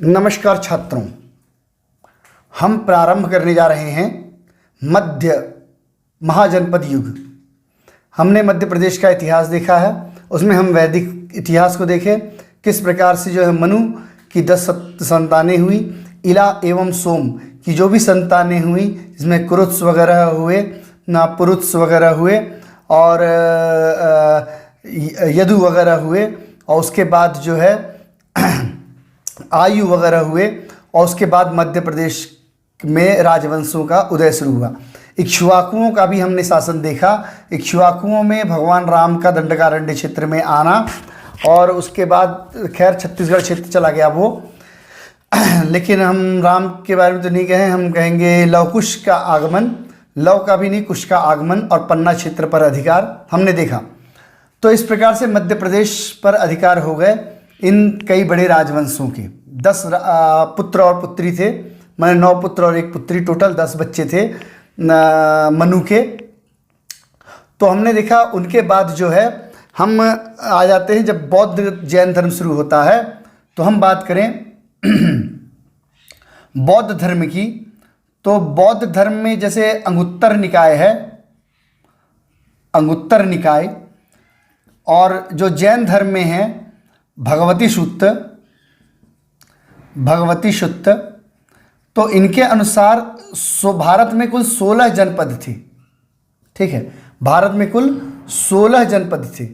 नमस्कार छात्रों, हम प्रारंभ करने जा रहे हैं मध्य महाजनपद युग। हमने मध्य प्रदेश का इतिहास देखा है, उसमें हम वैदिक इतिहास को देखें, किस प्रकार से जो है मनु की 10 संतानें हुई, इला एवं सोम की जो भी संतानें हुई, इसमें कुरुत्स वगैरह हुए, पुरुत्स वगैरह हुए और यदु वगैरह हुए, और उसके बाद जो है आयु वगैरह हुए, और उसके बाद मध्य प्रदेश में राजवंशों का उदय शुरू हुआ। इक्ष्वाकुओं का भी हमने शासन देखा। इक्ष्वाकुओं में भगवान राम का दंडकारण्य क्षेत्र में आना, और उसके बाद खैर छत्तीसगढ़ क्षेत्र चला गया वो, लेकिन हम राम के बारे में तो नहीं कहें, हम कहेंगे लवकुश का आगमन, लव का भी नहीं, कुश का आगमन और पन्ना क्षेत्र पर अधिकार हमने देखा। तो इस प्रकार से मध्य प्रदेश पर अधिकार हो गए इन कई बड़े राजवंशों के। 10 पुत्र और पुत्री थे, मैंने 9 पुत्र और 1 पुत्री, टोटल 10 बच्चे थे मनु के। तो हमने देखा उनके बाद जो है हम आ जाते हैं जब बौद्ध जैन धर्म शुरू होता है, तो हम बात करें बौद्ध धर्म की। तो बौद्ध धर्म में जैसे अंगुत्तर निकाय है, अंगुत्तर निकाय, और जो जैन धर्म में है भगवती शुत्त, तो इनके अनुसार भारत में कुल 16 जनपद थे। ठीक है, भारत में कुल 16 जनपद थे,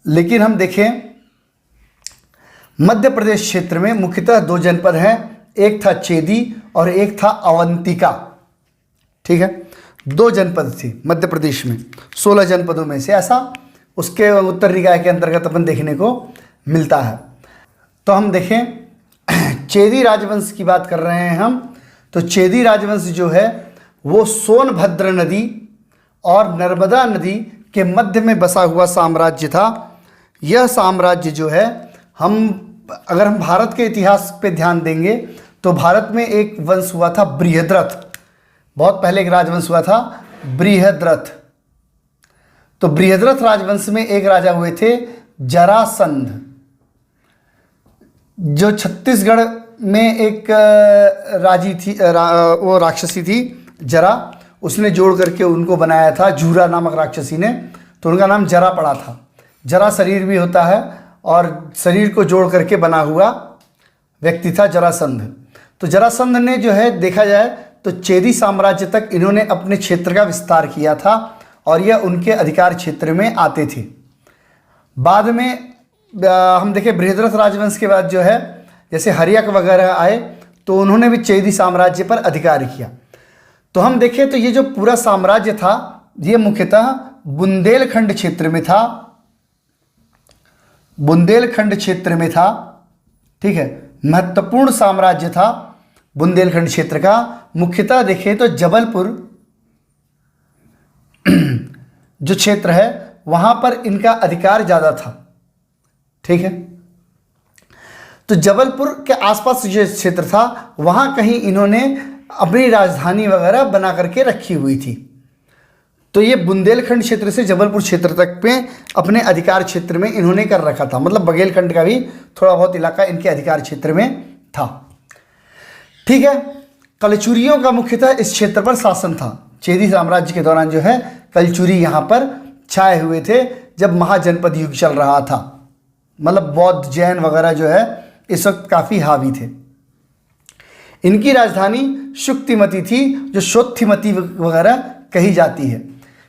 लेकिन हम देखें मध्य प्रदेश क्षेत्र में मुख्यतः 2 जनपद हैं, एक था चेदी और एक था अवंतिका। ठीक है, 2 जनपद थे मध्य प्रदेश में 16 जनपदों में से, ऐसा उसके उत्तर निकाय के अंतर्गत अपन देखने को मिलता है। तो हम देखें चेदी राजवंश की बात कर रहे हैं हम। तो चेदी राजवंश जो है वो सोनभद्र नदी और नर्मदा नदी के मध्य में बसा हुआ साम्राज्य था। यह साम्राज्य जो है, अगर हम भारत के इतिहास पे ध्यान देंगे तो भारत में एक वंश हुआ था बृहद्रथ। बहुत पहले एक राजवंश हुआ था बृहद्रथ। तो बृहद्रथ राजवंश में एक राजा हुए थे जरासंध, जो छत्तीसगढ़ में एक राजी थी, वो राक्षसी थी जरा, उसने जोड़ करके उनको बनाया था जूरा नामक राक्षसी ने, तो उनका नाम जरा पड़ा था। जरा शरीर भी होता है और शरीर को जोड़ करके बना हुआ व्यक्ति था जरासंध। तो जरासंध ने जो है देखा जाए तो चेदी साम्राज्य तक इन्होंने अपने क्षेत्र का विस्तार किया था और यह उनके अधिकार क्षेत्र में आते थे। बाद में हम देखें बृहद्रथ राजवंश के बाद जो है जैसे हर्यक वगैरह आए, तो उन्होंने भी चेदी साम्राज्य पर अधिकार किया। तो हम देखें तो ये जो पूरा साम्राज्य था ये मुख्यतः बुंदेलखंड क्षेत्र में था, बुंदेलखंड क्षेत्र में था। ठीक है, महत्वपूर्ण साम्राज्य था बुंदेलखंड क्षेत्र का। मुख्यतः देखें तो जबलपुर जो क्षेत्र है वहां पर इनका अधिकार ज़्यादा था। ठीक है, तो जबलपुर के आसपास जो क्षेत्र था वहां कहीं इन्होंने अपनी राजधानी वगैरह बना करके रखी हुई थी। तो ये बुंदेलखंड क्षेत्र से जबलपुर क्षेत्र तक में अपने अधिकार क्षेत्र में इन्होंने कर रखा था, मतलब बघेलखंड का भी थोड़ा बहुत इलाका इनके अधिकार क्षेत्र में था। ठीक है, कलचुरियों का मुख्यतः इस क्षेत्र पर शासन था। चेदी साम्राज्य के दौरान जो है कलचुरी यहाँ पर छाए हुए थे जब महाजनपद युग चल रहा था, मतलब बौद्ध जैन वगैरह जो है इस वक्त काफ़ी हावी थे। इनकी राजधानी शुक्तिमती थी, जो शोत्थिमती वगैरह कही जाती है।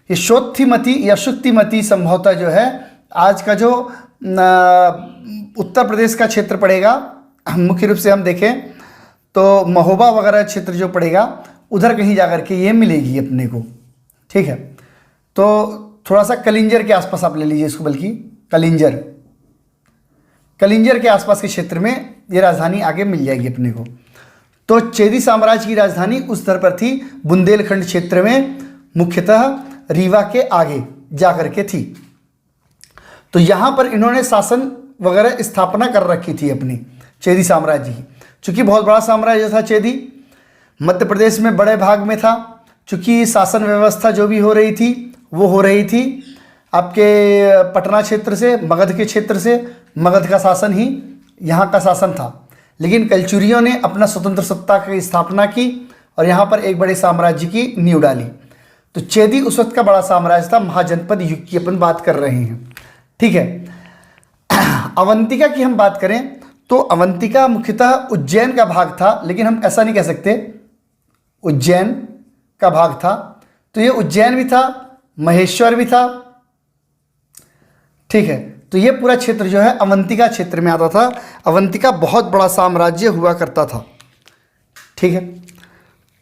ये शोत्थिमती या शुक्तिमती संभवतः जो है आज का जो उत्तर प्रदेश का क्षेत्र पड़ेगा, मुख्य रूप से हम देखें तो महोबा वगैरह क्षेत्र जो पड़ेगा उधर कहीं जाकर के ये मिलेगी अपने को। ठीक है, तो थोड़ा सा कलिंजर के आसपास आप ले लीजिए इसको, बल्कि कलिंजर के आसपास के क्षेत्र में ये राजधानी आगे मिल जाएगी अपने को। तो चेदी साम्राज्य की राजधानी उस स्तर पर थी, बुंदेलखंड क्षेत्र में, मुख्यतः रीवा के आगे जाकर के थी। तो यहाँ पर इन्होंने शासन वगैरह स्थापना कर रखी थी अपनी चेदी साम्राज्य की। चूँकि बहुत बड़ा साम्राज्य था चेदी, मध्य प्रदेश में बड़े भाग में था, चूँकि शासन व्यवस्था जो भी हो रही थी वो हो रही थी आपके पटना क्षेत्र से, मगध के क्षेत्र से, मगध का शासन ही यहाँ का शासन था, लेकिन कलचुरियों ने अपना स्वतंत्र सत्ता की स्थापना की और यहाँ पर एक बड़े साम्राज्य की नींव डाली। तो चेदी उस वक्त का बड़ा साम्राज्य था, महाजनपद युग की अपन बात कर रहे हैं। ठीक है, अवंतिका की हम बात करें तो अवंतिका मुख्यतः उज्जैन का भाग था, लेकिन हम ऐसा नहीं कह सकते उज्जैन का भाग था। तो ये उज्जैन भी था, महेश्वर भी था। ठीक है, तो ये पूरा क्षेत्र जो है अवंतिका क्षेत्र में आता था। अवंतिका बहुत बड़ा साम्राज्य हुआ करता था। ठीक है,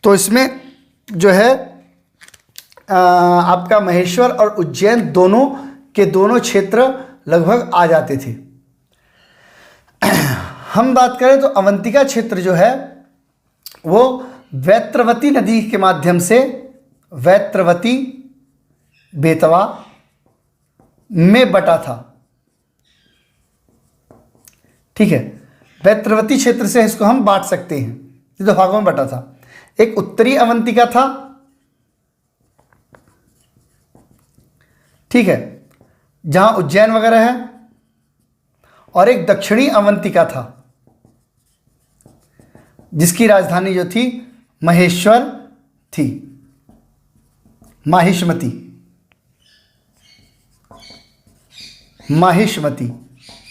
तो इसमें जो है आपका महेश्वर और उज्जैन दोनों के दोनों क्षेत्र लगभग आ जाते थे। हम बात करें तो अवंतिका क्षेत्र जो है वो वैत्रवती नदी के माध्यम से, वैत्रवती बेतवा में बटा था। ठीक है, वैत्रवती क्षेत्र से इसको हम बांट सकते हैं, ये दो भागों में बटा था। एक उत्तरी अवंतिका था, ठीक है, जहां उज्जैन वगैरह है, और एक दक्षिणी अवंतिका था जिसकी राजधानी जो थी महेश्वर थी, माहिष्मती,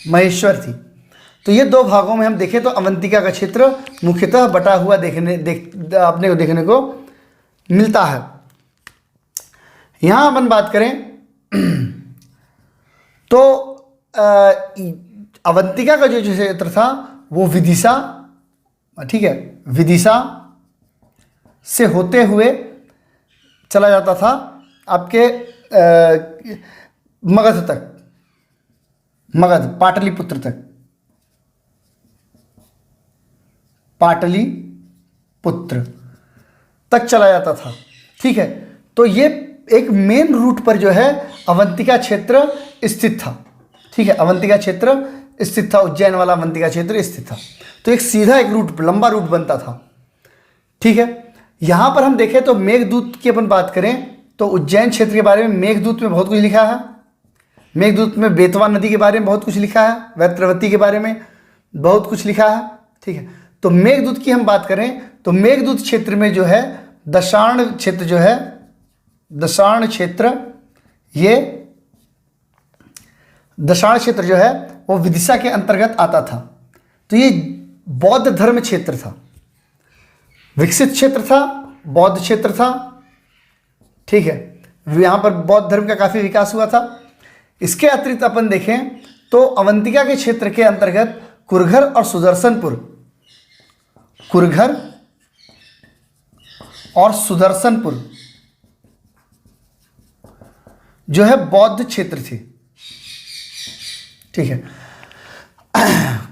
महेश्वर थी। तो ये दो भागों में हम देखें तो अवंतिका का क्षेत्र मुख्यतः बटा हुआ अपने को देखने को मिलता है। यहां अपन बात करें तो अवंतिका का जो क्षेत्र था वो विदिशा, ठीक है, विदिशा से होते हुए चला जाता था आपके मगध तक, मगध पाटलिपुत्र तक, पाटलिपुत्र तक चला जाता था। ठीक है, तो ये एक मेन रूट पर जो है अवंतिका क्षेत्र स्थित था। ठीक है, अवंतिका क्षेत्र स्थित था, उज्जैन वाला अवंतिका क्षेत्र स्थित था। तो एक सीधा एक रूट, लंबा रूट बनता था। ठीक है, यहाँ पर हम देखें तो मेघदूत की अपन बात करें तो उज्जैन क्षेत्र के बारे में मेघदूत में बहुत कुछ लिखा है। मेघदूत में बेतवा नदी के बारे में बहुत कुछ लिखा है, वैत्रवती के बारे में बहुत कुछ लिखा है। ठीक है, तो मेघदूत की हम बात करें तो मेघदूत क्षेत्र में जो है दशार्ण क्षेत्र जो है, दशार्ण क्षेत्र, ये दशार्ण क्षेत्र जो है वो विदिशा के अंतर्गत आता था। तो ये बौद्ध धर्म क्षेत्र था, विकसित क्षेत्र था, बौद्ध क्षेत्र था। ठीक है, यहाँ पर बौद्ध धर्म का काफ़ी विकास हुआ था। इसके अतिरिक्त अपन देखें तो अवंतिका के क्षेत्र के अंतर्गत कुरघर और सुदर्शनपुर, कुरघर और सुदर्शनपुर जो है बौद्ध क्षेत्र थे। ठीक है,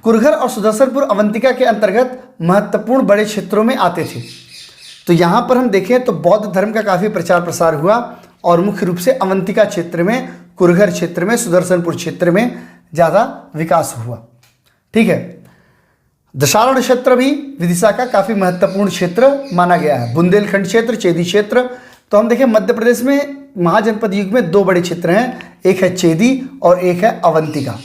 कुरघर और सुदर्शनपुर अवंतिका के अंतर्गत महत्वपूर्ण बड़े क्षेत्रों में आते थे। तो यहाँ पर हम देखें तो बौद्ध धर्म का काफ़ी प्रचार प्रसार हुआ और मुख्य रूप से अवंतिका क्षेत्र में, कुरघर क्षेत्र में, सुदर्शनपुर क्षेत्र में ज़्यादा विकास हुआ। ठीक है, दशारण क्षेत्र भी विदिशा का काफ़ी महत्वपूर्ण क्षेत्र माना गया है। बुंदेलखंड क्षेत्र, चेदी क्षेत्र। तो हम देखें मध्य प्रदेश में महाजनपद युग में दो बड़े क्षेत्र हैं, एक है चेदी और एक है अवंतिका।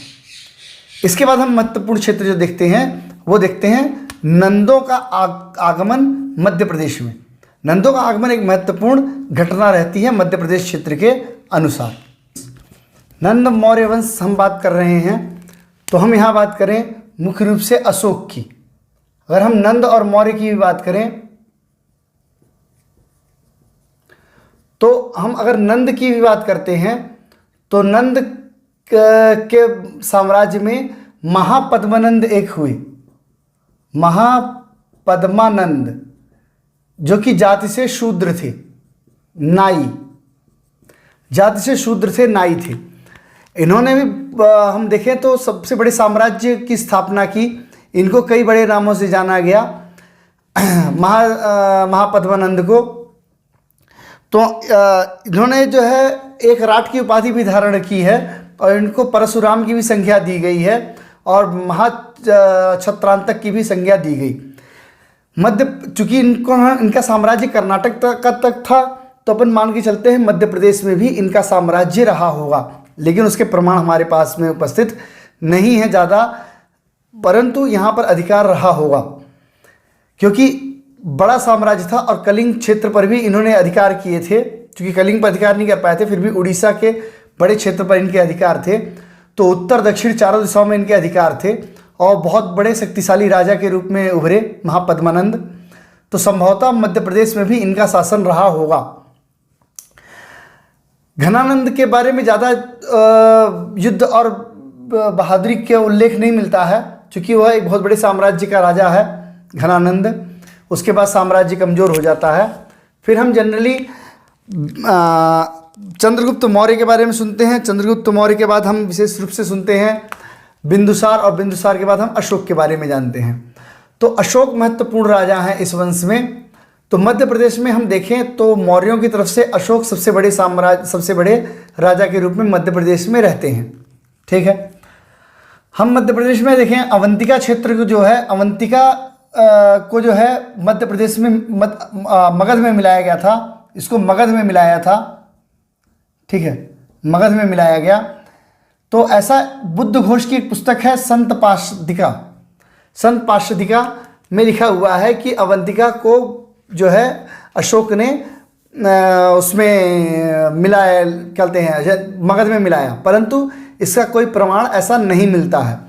इसके बाद हम महत्वपूर्ण क्षेत्र जो देखते हैं वो देखते हैं नंदों का आगमन मध्य प्रदेश में। नंदों का आगमन एक महत्वपूर्ण घटना रहती है मध्य प्रदेश क्षेत्र के अनुसार। नंद मौर्य वंश हम बात कर रहे हैं तो हम यहाँ बात करें मुख्य रूप से अशोक की। अगर हम नंद और मौर्य की भी बात करें तो हम अगर नंद की भी बात करते हैं तो नंद के साम्राज्य में महापद्मानंद एक हुए, महापद्मानंद, जो कि जाति से शूद्र थे, नाई, जाति से शूद्र थे, नाई थे। इन्होंने भी हम देखें तो सबसे बड़े साम्राज्य की स्थापना की। इनको कई बड़े नामों से जाना गया महापद्मानंद को। तो इन्होंने जो है एक राट की उपाधि भी धारण की है और इनको परशुराम की भी संज्ञा दी गई है और महाछत्रांतक की भी संज्ञा दी गई। चूंकि इनका साम्राज्य कर्नाटक तक था तो अपन मान के चलते हैं मध्य प्रदेश में भी इनका साम्राज्य रहा होगा, लेकिन उसके प्रमाण हमारे पास में उपस्थित नहीं है ज़्यादा, परंतु यहाँ पर अधिकार रहा होगा, क्योंकि बड़ा साम्राज्य था और कलिंग क्षेत्र पर भी इन्होंने अधिकार किए थे। क्योंकि कलिंग पर अधिकार नहीं कर पाए थे, फिर भी उड़ीसा के बड़े क्षेत्र पर इनके अधिकार थे। तो उत्तर दक्षिण चारों दिशाओं में इनके अधिकार थे और बहुत बड़े शक्तिशाली राजा के रूप में उभरे महापद्मानंद। तो संभवतः मध्य प्रदेश में भी इनका शासन रहा होगा। घनानंद के बारे में ज़्यादा युद्ध और बहादुरी का उल्लेख नहीं मिलता है, क्योंकि वह एक बहुत बड़े साम्राज्य का राजा है घनानंद। उसके बाद साम्राज्य कमज़ोर हो जाता है। फिर हम जनरली चंद्रगुप्त मौर्य के बारे में सुनते हैं। चंद्रगुप्त मौर्य के बाद हम विशेष रूप से सुनते हैं बिंदुसार, और बिंदुसार के बाद हम अशोक के बारे में जानते हैं। तो अशोक महत्वपूर्ण राजा हैं इस वंश में। तो मध्य प्रदेश में हम देखें तो मौर्यों की तरफ से अशोक सबसे बड़े राजा के रूप में मध्य प्रदेश में रहते हैं। ठीक है, हम मध्य प्रदेश में देखें अवंतिका क्षेत्र को जो है, अवंतिका को जो है मध्य प्रदेश में मगध में मिलाया गया था। इसको मगध में मिलाया था। ठीक है, मगध में मिलाया गया। तो ऐसा बुद्ध घोष की एक पुस्तक है संत पार्षदिका में लिखा हुआ है कि अवंतिका को जो है अशोक ने उसमें मिलाया, कहते हैं मगध में मिलाया, परंतु इसका कोई प्रमाण ऐसा नहीं मिलता है।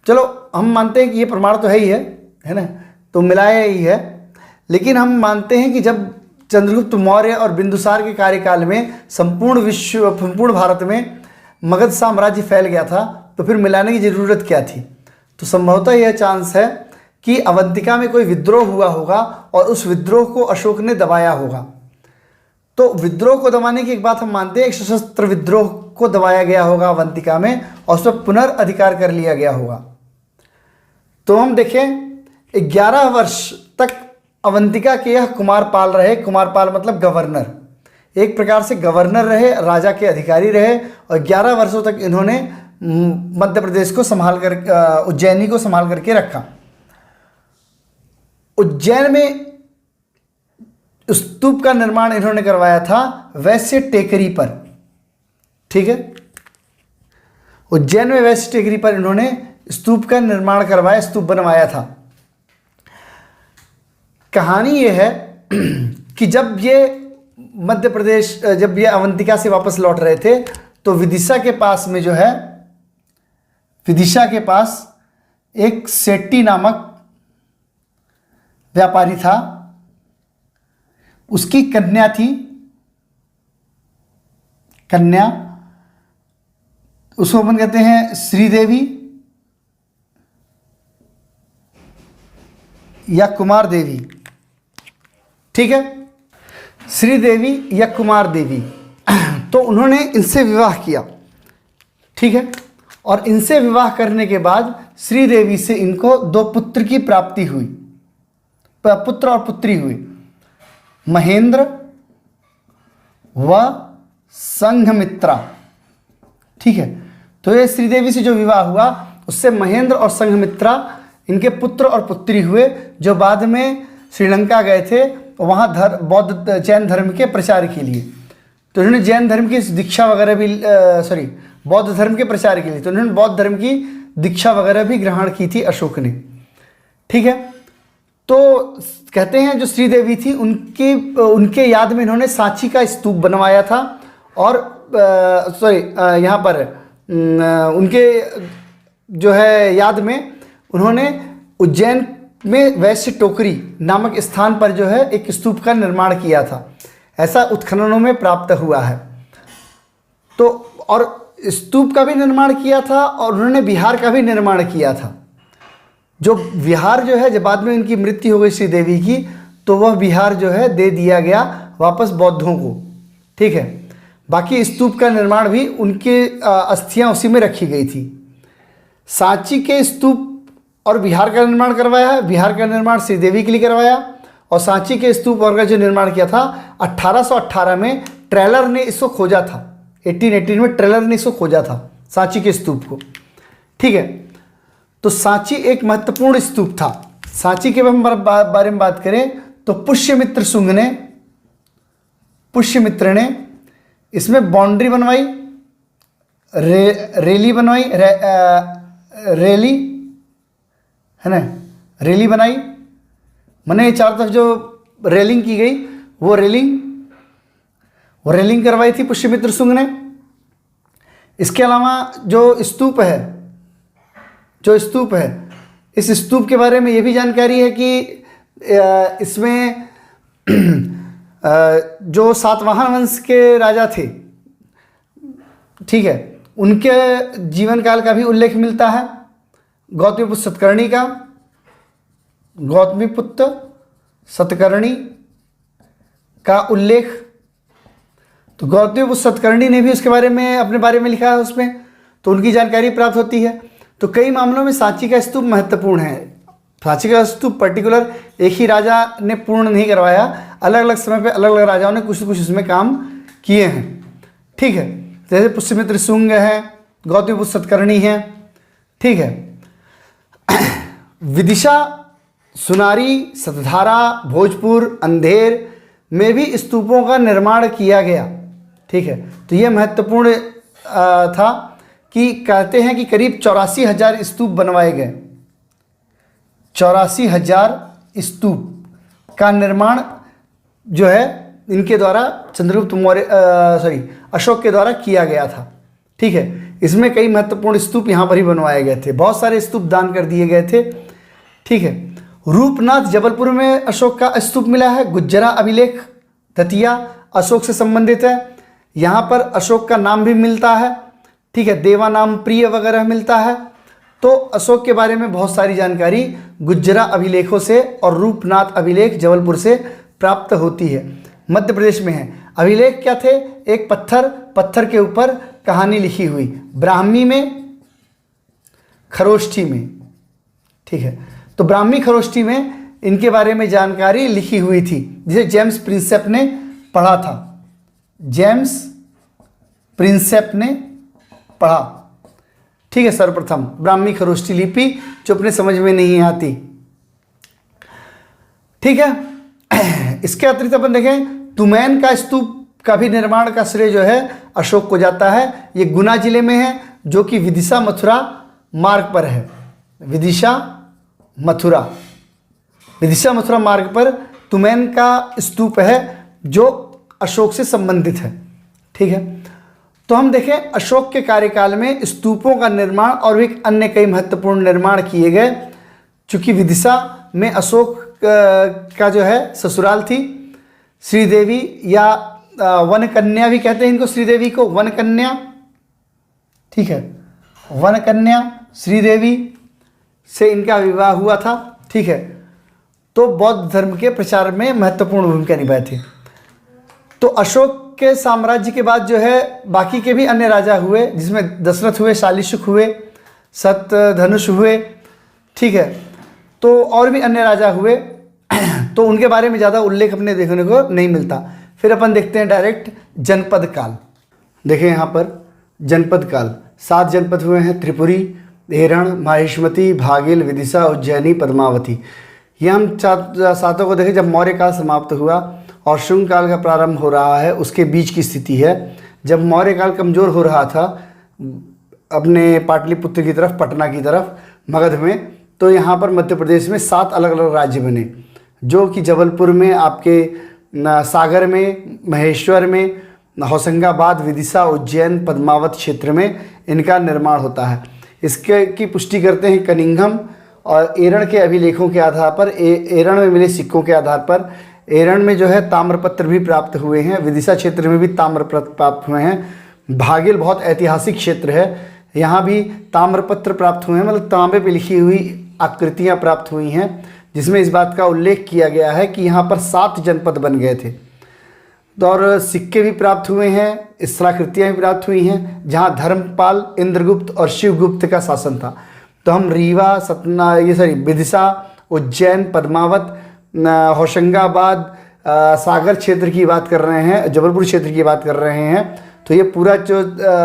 चलो हम मानते हैं कि ये प्रमाण तो है ही है ना, तो मिलाया ही है। लेकिन हम मानते हैं कि जब चंद्रगुप्त मौर्य और बिंदुसार के कार्यकाल में संपूर्ण भारत में मगध साम्राज्य फैल गया था, तो फिर मिलाने की ज़रूरत क्या थी। तो संभवतः यह चांस है कि अवंतिका में कोई विद्रोह हुआ होगा और उस विद्रोह को अशोक ने दबाया होगा। तो विद्रोह को दबाने की एक बात हम मानते हैं, एक सशस्त्र विद्रोह को दबाया गया होगा अवंतिका में और उस पर पुनर्अधिकार कर लिया गया होगा। तो हम देखें 11 वर्ष तक अवंतिका के यह कुमारपाल रहे। कुमारपाल मतलब गवर्नर, एक प्रकार से गवर्नर रहे, राजा के अधिकारी रहे और 11 वर्षों तक इन्होंने मध्य प्रदेश को संभाल कर, उज्जैनी को संभाल करके रखा। उज्जैन में स्तूप का निर्माण इन्होंने करवाया था वैश्य टेकरी पर। ठीक है, उज्जैन में वैश्य टेकरी पर इन्होंने स्तूप का निर्माण करवाया, स्तूप बनवाया था। कहानी यह है कि जब ये मध्य प्रदेश, जब ये अवंतिका से वापस लौट रहे थे तो विदिशा के पास में जो है, विदिशा के पास एक सेट्टी नामक व्यापारी था, उसकी कन्या थी, कन्या उसको अपन कहते हैं श्रीदेवी या कुमार देवी। ठीक है, श्रीदेवी या कुमार देवी। तो उन्होंने इनसे विवाह किया। ठीक है, और इनसे विवाह करने के बाद श्रीदेवी से इनको 2 पुत्र की प्राप्ति हुई, पुत्र और पुत्री हुई, महेंद्र व संघमित्रा। ठीक है, तो ये श्रीदेवी से जो विवाह हुआ उससे महेंद्र और संघमित्रा इनके पुत्र और पुत्री हुए, जो बाद में श्रीलंका गए थे वहाँ जैन धर्म के प्रचार के लिए। तो इन्होंने जैन धर्म की दीक्षा वगैरह भी बौद्ध धर्म के प्रचार के लिए, तो इन्होंने बौद्ध धर्म की दीक्षा वगैरह भी ग्रहण की थी अशोक ने। ठीक है, तो कहते हैं जो श्रीदेवी थी उनके याद में इन्होंने सांची का स्तूप बनवाया था। और यहाँ पर उनके जो है याद में उन्होंने उज्जैन में वैश्य टोकरी नामक स्थान पर जो है एक स्तूप का निर्माण किया था, ऐसा उत्खननों में प्राप्त हुआ है। तो और स्तूप का भी निर्माण किया था और उन्होंने विहार का भी निर्माण किया था। जो विहार जो है, जब बाद में उनकी मृत्यु हो गई श्रीदेवी की, तो वह विहार जो है दे दिया गया वापस बौद्धों को। ठीक है, बाकी स्तूप का निर्माण भी उनके अस्थियां उसी में रखी गई थी। सांची के स्तूप और बिहार का निर्माण करवाया है, बिहार का निर्माण श्रीदेवी के लिए करवाया, और सांची के स्तूप और का जो निर्माण किया था 1818 में ट्रेलर ने इसको खोजा था। 1818 में ट्रेलर ने इसको खोजा था सांची के स्तूप को। ठीक है, तो सांची एक महत्वपूर्ण स्तूप था। सांची के बारे में बात करें तो पुष्यमित्र ने इसमें बाउंड्री बनवाई, रेली बनवाई, रैली है ना, रैली बनाई, मैंने चारों तरफ जो रेलिंग की गई वो रेलिंग करवाई थी पुष्यमित्र शुंग ने। इसके अलावा जो स्तूप है इस स्तूप के बारे में ये भी जानकारी है कि इसमें जो सातवाहन वंश के राजा थे, ठीक है, उनके जीवन काल का भी उल्लेख मिलता है। गौतमीपुत्र सतकर्णी का उल्लेख, तो गौतमीपुत्र सतकर्णी ने भी उसके बारे में अपने बारे में लिखा है उसमें, तो उनकी जानकारी प्राप्त होती है। तो कई मामलों में सांची का स्तूप महत्वपूर्ण है। सांची का स्तूप पर्टिकुलर एक ही राजा ने पूर्ण नहीं करवाया, अलग अलग समय पे अलग अलग राजाओं ने कुछ न कुछ उसमें काम किए हैं, ठीक है। जैसे पुष्यमित्र शुंग है, गौतमीपुत्र सतकर्णी है, ठीक है। विदिशा, सुनारी, सतधारा, भोजपुर, अंधेर में भी स्तूपों का निर्माण किया गया, ठीक है। तो ये महत्वपूर्ण था कि कहते हैं कि करीब 84,000 स्तूप बनवाए गए। 84,000 स्तूप का निर्माण जो है इनके द्वारा चंद्रगुप्त मौर्य अशोक के द्वारा किया गया था, ठीक है। इसमें कई महत्वपूर्ण स्तूप यहाँ पर ही बनवाए गए थे, बहुत सारे स्तूप दान कर दिए गए थे, ठीक है। रूपनाथ जबलपुर में अशोक का स्तूप मिला है। गुज्जरा अभिलेख दतिया अशोक से संबंधित है, यहाँ पर अशोक का नाम भी मिलता है, ठीक है। देवा नाम प्रिय वगैरह मिलता है। तो अशोक के बारे में बहुत सारी जानकारी गुज्जरा अभिलेखों से और रूपनाथ अभिलेख जबलपुर से प्राप्त होती है। मध्य प्रदेश में है। अभिलेख क्या थे? एक पत्थर के ऊपर कहानी लिखी हुई, ब्राह्मी में, खरोष्ठी में, ठीक है। तो ब्राह्मी खरोष्ठी में इनके बारे में जानकारी लिखी हुई थी, जिसे जेम्स प्रिंसेप ने पढ़ा था। जेम्स प्रिंसेप ने पढ़ा, ठीक है। सर्वप्रथम ब्राह्मी खरोष्ठी लिपि जो अपने समझ में नहीं आती, ठीक है। इसके अतिरिक्त अपन देखें तुमैन का स्तूप का भी निर्माण का श्रेय जो है अशोक को जाता है। ये गुना जिले में है, जो कि विदिशा मथुरा मार्ग पर है। विदिशा मथुरा मार्ग पर तुमैन का स्तूप है जो अशोक से संबंधित है, ठीक है। तो हम देखें अशोक के कार्यकाल में स्तूपों का निर्माण और भी अन्य कई महत्वपूर्ण निर्माण किए गए। चूँकि विदिशा में अशोक का जो है ससुराल थी, श्रीदेवी या वन कन्या भी कहते हैं इनको, श्रीदेवी को वन कन्या, ठीक है। वन कन्या श्रीदेवी से इनका विवाह हुआ था, ठीक है। तो बौद्ध धर्म के प्रचार में महत्वपूर्ण भूमिका निभाए थे। तो अशोक के साम्राज्य के बाद जो है बाकी के भी अन्य राजा हुए, जिसमें दशरथ हुए, शालीशुक हुए, सतधनुष हुए, ठीक है। तो और भी अन्य राजा हुए, तो उनके बारे में ज़्यादा उल्लेख अपने देखने को नहीं मिलता। फिर अपन देखते हैं डायरेक्ट जनपद काल। देखें यहाँ पर जनपद काल 7 जनपद हुए हैं, त्रिपुरी, एरण, माहिष्मती, भागिल, विदिशा, उज्जैनी, पद्मावती। ये हम सातों को देखें। जब मौर्य काल समाप्त हुआ और शुंग काल का प्रारंभ हो रहा है, उसके बीच की स्थिति है। जब मौर्य काल कमज़ोर हो रहा था अपने पाटलिपुत्र की तरफ, पटना की तरफ, मगध में, तो यहाँ पर मध्य प्रदेश में 7 अलग अलग राज्य बने, जो कि जबलपुर में, आपके सागर में, महेश्वर में, होशंगाबाद, विदिशा, उज्जैन, पद्मावत क्षेत्र में इनका निर्माण होता है। इसके की पुष्टि करते हैं कनिंघम और एरण के अभिलेखों के आधार पर, एरण में मिले सिक्कों के आधार पर। एरण में जो है ताम्रपत्र भी प्राप्त हुए हैं, विदिशा क्षेत्र में भी ताम्रपत्र प्राप्त हुए हैं। भागिल बहुत ऐतिहासिक क्षेत्र है, यहाँ भी ताम्रपत्र प्राप्त हुए हैं, मतलब तांबे पे लिखी हुई आकृतियाँ प्राप्त हुई हैं, जिसमें इस बात का उल्लेख किया गया है कि यहाँ पर 7 जनपद बन गए थे। और सिक्के भी प्राप्त हुए हैं, स्थलाकृतियाँ भी प्राप्त हुई हैं, जहाँ धर्मपाल, इंद्रगुप्त और शिवगुप्त का शासन था। तो हम रीवा, विदिशा, उज्जैन, पद्मावत, होशंगाबाद, सागर क्षेत्र की बात कर रहे हैं, जबलपुर क्षेत्र की बात कर रहे हैं। तो ये पूरा जो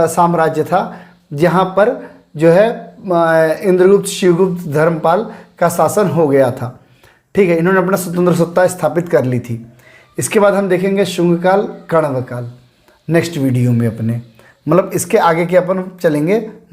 साम्राज्य था, जहाँ पर जो है इंद्रगुप्त, शिवगुप्त, धर्मपाल का शासन हो गया था, ठीक है। इन्होंने अपना स्वतंत्र सत्ता स्थापित कर ली थी। इसके बाद हम देखेंगे शुंग काल, कण्व काल नेक्स्ट वीडियो में अपने, मतलब इसके आगे के अपन चलेंगे।